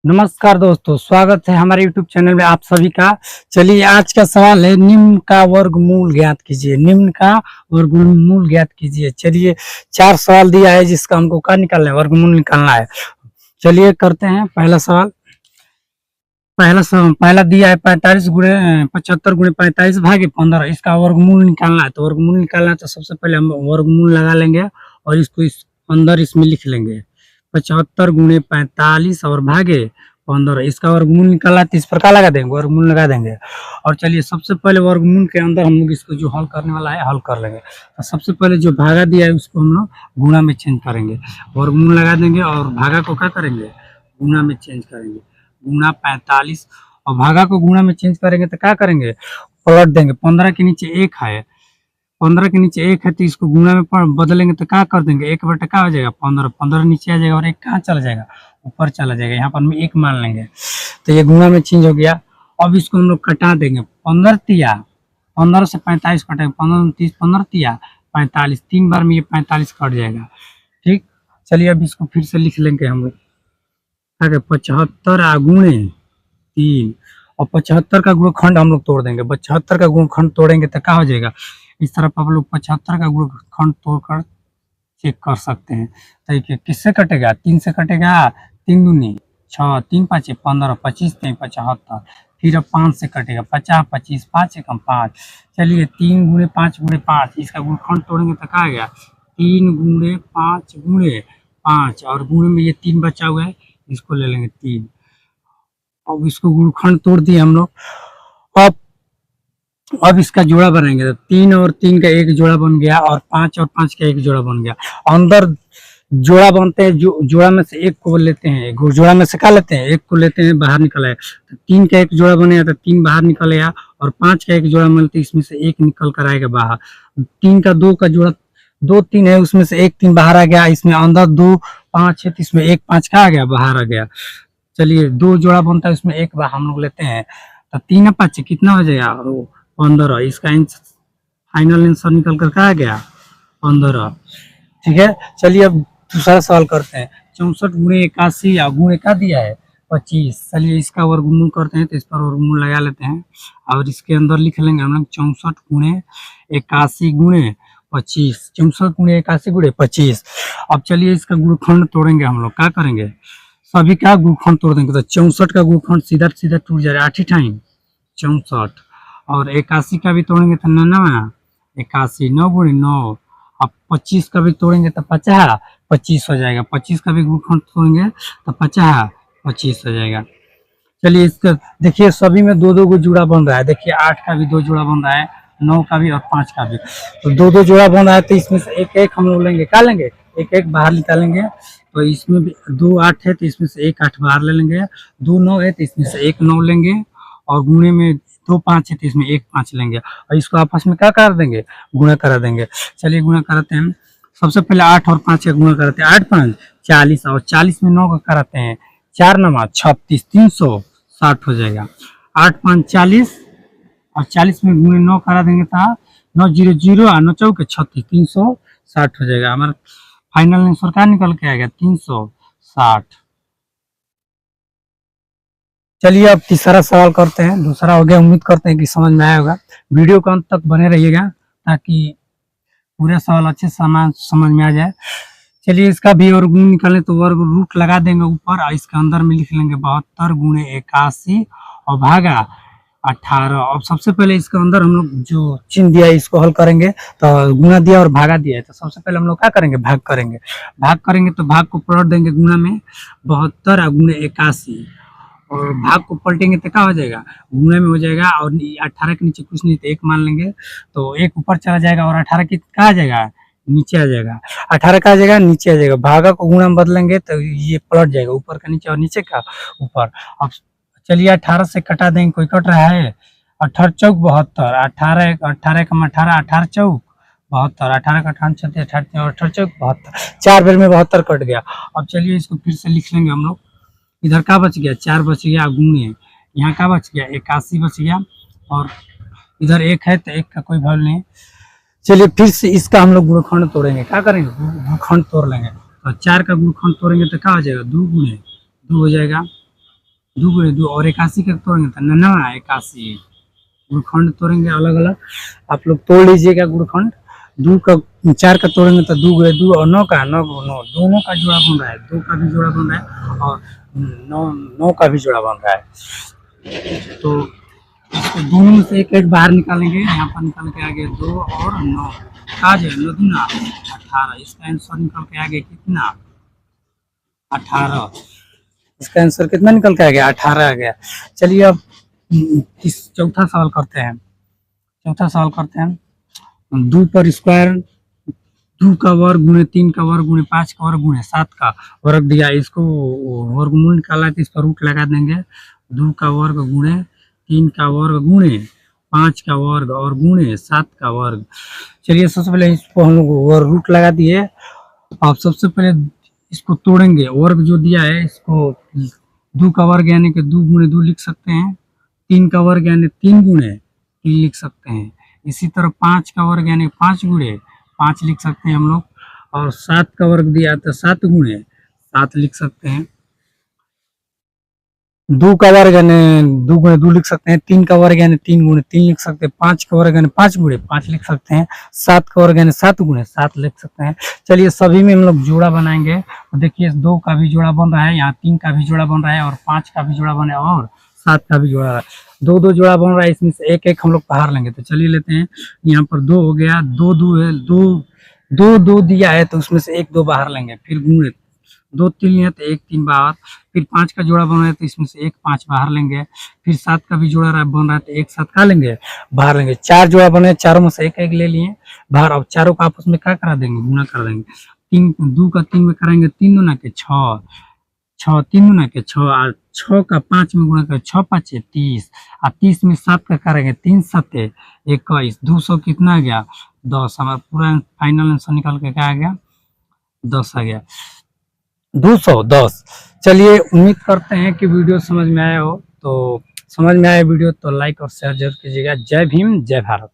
नमस्कार दोस्तों, स्वागत है हमारे YouTube चैनल में आप सभी का। चलिए आज का सवाल है, निम्न का वर्गमूल ज्ञात कीजिए। निम्न का वर्गमूल ज्ञात कीजिए। चलिए 4 सवाल दिया है जिसका हमको क्या निकालना है, वर्गमूल निकालना है। चलिए करते हैं पहला सवाल। पहला दिया है 45 गुणे 75 गुणे 45 भागे 15। इसका वर्गमूल निकालना है। तो वर्गमूल निकालना है तो सबसे पहले हम वर्गमूल लगा लेंगे और इसको इस अंदर इसमें लिख लेंगे 75 गुणे 45 और भागे 15। इसका वर्गमूल निकालना है तो इस प्रकार लगा देंगे, वर्गमूल लगा देंगे। और चलिए सबसे पहले वर्गमूल के अंदर हम लोग इसको जो हल करने वाला है हल कर लेंगे। तो सबसे पहले जो भागा दिया है उसको हम लोग गुणा में चेंज करेंगे। वर्गमूल लगा देंगे और भागा को क्या करेंगे, गुणा में चेंज करेंगे। गुणा 45 और भागा को गुणा में चेंज करेंगे तो क्या करेंगे, पलट देंगे। 15 के नीचे 1 है, 15 के नीचे 1 है तो इसको गुणा में बदलेंगे तो क्या कर देंगे, 1 बटा क्या हो जाएगा 15। 15 नीचे आ जाएगा और 1 कहाँ चला जाएगा, ऊपर चला जाएगा। यहाँ पर हम 1 मान लेंगे तो ये गुणा में चेंज हो गया। अब इसको हम लोग कटा देंगे। 15 तिया 15 से 45 कटेंगे, 15 30 15 तिया 45, 3 बार में ये 45 कट जाएगा। ठीक, चलिए अब इसको फिर से लिख लेंगे हम लोग। 75 गुणे 3 और 75 का गुणनखंड हम लोग तोड़ देंगे। 75 का गुणनखंड तोड़ेंगे तो क्या हो जाएगा, इस तरफ आप लोग 75 का गुणनखंड तोड़कर चेक कर सकते हैं। देखिए किससे कटेगा, 3 से कटेगा। 3 दूनी 6, 3 5 15, 25 3 75। फिर अब 5 से कटेगा, 50 25 5 एकम 5। चलिए 3 गुणे 5 गुणे 5, इसका गुणनखंड तोड़ेंगे तो क्या आ गया, 3 गुणे 5 गुणे 5 और गुणे में ये 3 बचा हुआ है, इसको ले लेंगे 3। अब इसको गुणनखंड तोड़ दिए हम लोग। अब इसका जोड़ा बनाएंगे तो 3 और 3 का एक जोड़ा बन गया और 5 और 5 का एक जोड़ा बन गया। अंदर जोड़ा बनते हैं, जो जोड़ा में से एक को लेते हैं, जोड़ा में से क्या लेते हैं, एक को लेते हैं, बाहर निकल आया। तो 3 का एक जोड़ा बनेगा तो 3 बाहर निकल आया और 5 का एक जोड़ा मिलते इसमें से एक निकल कर आएगा बाहर। 3 का 2 का जोड़ा 2 3 है, उसमें से एक 3 बाहर आ गया। इसमें अंदर 2 5 है तो इसमें एक 5 का आ गया, बाहर आ गया। चलिए 2 जोड़ा बनता है, उसमें एक बार हम लोग लेते हैं तो 3 5 कितना हो जाएगा, 15। इसका फाइनल आंसर निकल कर क्या आ गया, 15। ठीक है, चलिए अब दूसरा सवाल करते हैं। 64 गुणे 81 या गुणे क्या दिया है 25। चलिए इसका वर्गमूल करते हैं तो इस पर वर्गमूल लगा लेते हैं और इसके अंदर लिख लेंगे हम लोग 64 गुणे 81 गुणे 25। 64 गुणे 81 गुणे 25। अब चलिए इसका गुणनखंड तोड़ेंगे हम लोग। क्या करेंगे, सभी का गुणनखंड तोड़ देंगे तो 64 का गुणनखंड सीधा सीधा टूट जाएगा, 8 टाइम 64। और 81 का भी तोड़ेंगे तो 99 81 9 गुणे 9। अब 25 का भी तोड़ेंगे तो 50 25 हो जाएगा। 25 का भी गुणनखंड तोड़ेंगे तो 50 25 हो जाएगा। चलिए इसका देखिए सभी में 2 2 को जोड़ा बन रहा है। देखिए 8 का भी 2 जोड़ा बन रहा है, 9 का भी और 5 का भी। तो 2 2 जोड़ा बन रहा है तो इसमें से एक एक हम लोग लेंगे। क्या लेंगे, एक एक बाहर निकालेंगे। तो इसमें भी 2 8 है तो इसमें से एक 8 बाहर ले लेंगे। 2 9 है तो इसमें से एक 9 लेंगे और गुणे में 2 5 है तो इसमें एक 5 लेंगे और इसको आपस में क्या कर देंगे, गुणा करा देंगे। चलिए गुणा कराते हैं। सबसे पहले 8 और 5 का गुणा कराते हैं। 8 5 40 और 40 में 9 का कराते हैं, 4 9 36 360 हो जाएगा। 8 5 40 और 40 में गुणे 9 करा देंगे तो 9 0 0 और 9 चौके 36 360 हो जाएगा। हमारा फाइनल आंसर क्या निकल के आएगा, 360। चलिए अब तीसरा सवाल करते हैं। दूसरा हो गया, उम्मीद करते हैं कि समझ में आया होगा। वीडियो को अंत तक बने रहिएगा ताकि पूरे सवाल अच्छे समझ में आ जाए। चलिए इसका भी वर्गमूल निकालें तो वर्ग रूट लगा देंगे ऊपर और इसके अंदर में लिख लेंगे 72 गुणे 81 और भागा 18। अब सबसे पहले इसके अंदर हम लोग जो चिन्ह दिया है इसको हल करेंगे। तो गुणा दिया और भागा दिया है तो सबसे पहले हम लोग क्या करेंगे, भाग करेंगे। भाग करेंगे तो भाग को पलट देंगे गुणा में, 72 गुणे 81 और भाग को पलटेंगे तो क्या हो जाएगा, गुणे में हो जाएगा। और 18 के नीचे कुछ नहीं तो एक मान लेंगे तो एक ऊपर चला जाएगा और 18 की क्या आ जाएगा, नीचे आ जाएगा। 18 का आ जाएगा, नीचे आ जाएगा। भागा को गुणा में बदलेंगे तो ये पलट जाएगा, ऊपर का नीचे और नीचे का ऊपर। अब चलिए 18 से कटा देंगे, कोई कट रहा है। 18 चौक 72, 18 18 कम 18 18 चौक 72, 18 का 18 छत्तीस 18 चौक 72, 4 बेर में 72 कट गया। अब चलिए इसको फिर से लिख लेंगे हम लोग। इधर क्या बच गया, 4 बच गया गुणे, यहाँ क्या बच गया 81 बच गया और इधर 1 है तो 1 का कोई वैल्यू नहीं। चलिए फिर से इसका हम लोग गुणनखंड तोड़ेंगे। क्या करेंगे, गुणनखंड तोड़ लेंगे। तो 4 का गुणनखंड तोड़ेंगे तो क्या हो जाएगा, 2 गुणे 2 हो जाएगा। दो गुणे दो और 81 का तोड़ेंगे तो 99 81 गुणखंड तोड़ेंगे अलग अलग। आप लोग तोड़ लीजिएगा गुणखंड। 2 का 4 का तोड़ेंगे तो 2 गुणे 2 और 9 का 9 9 दोनों का जोड़ा बन रहा है, 2 का भी जोड़ा बन रहा है और 9 का भी जोड़ा बन रहा है। तो इसको दोनों में से एक एक बाहर निकालेंगे। यहाँ पर निकल के आ गया 2 और 9 का जो 9 दूना 18। इसका आंसर निकल के आ गया कितना 18। इसका आंसर कितना निकल के आ गया 18 आ गया। चलिए अब इस चौथा सवाल करते हैं। चौथा सवाल करते हैं 2 पर स्क्वायर 2 का वर्ग गुणे 3 का वर्ग गुणे 5 का वर्ग गुणे 7 का वर्ग दिया। इसको वर्गमूल निकाला है तो इस पर रूट लगा देंगे। 2 का वर्ग गुणे 3 का वर्ग गुणे 5 का वर्ग और गुणे 7 का वर्ग। चलिए सबसे पहले इसको हम लोग रूट लगा दिए। अब सबसे पहले इसको तोड़ेंगे। वर्ग जो दिया है इसको 2 का वर्ग यानी कि 2 गुणे 2 लिख सकते हैं। 3 का वर्ग यानी 3 गुणे 3 लिख सकते हैं। इसी तरह 5 का वर्ग यानी 5 गुणे 5 लिख सकते हैं हम लोग। और 7 का वर्ग दिया तो 7 गुणे 7 लिख सकते हैं। 2 का वर्ग यानी 2 गुणे 2 लिख सकते हैं। 3 का वर्ग यानी 3 गुणे 3 लिख सकते हैं। 5 का वर्ग यानी 5 गुणे 5 लिख सकते हैं। 7 का वर्ग यानी 7 गुणे 7 लिख सकते हैं। चलिए सभी में हम लोग जोड़ा बनाएंगे। तो देखिए 2 का भी जोड़ा बन रहा है, यहाँ 3 का भी जोड़ा बन रहा है और 5 का भी जोड़ा बन रहा है और 7 का भी जोड़ा। 2 जोड़ा बन रहा है, इसमें से एक एक हम लोग बाहर लेंगे। तो चलिए लेते हैं। यहाँ पर 2 हो गया, 2 2 है, 2 दिया है तो उसमें से 1 2 बाहर लेंगे। फिर गुणे 2 3 है तो 1 3 बाहर। फिर 5 का जोड़ा बन रहा है तो इसमें से 1 5 बाहर लेंगे। फिर 7 का भी जोड़ा बन रहा है तो 1 7 का लेंगे बाहर लेंगे। 4 जोड़ा बने, चारों में से एक एक ले लिए बाहर। अब चारों का आपस में क्या करा देंगे, गुणा कर देंगे। 2 का 3 में कराएंगे 3 दूना के 6 6 3 दूना के 6 और 6 का 5 में गुणा कर 6 5 30 और 30 में 7 का करेंगे 3 7 21। 200 कितना आ गया 10। हमारा पूरा फाइनल आंसर निकल के क्या आ गया 10 आ गया 210। चलिए उम्मीद करते हैं कि वीडियो समझ में आया हो। तो समझ में आया वीडियो तो लाइक और शेयर जरूर कीजिएगा। जय भीम जय भारत।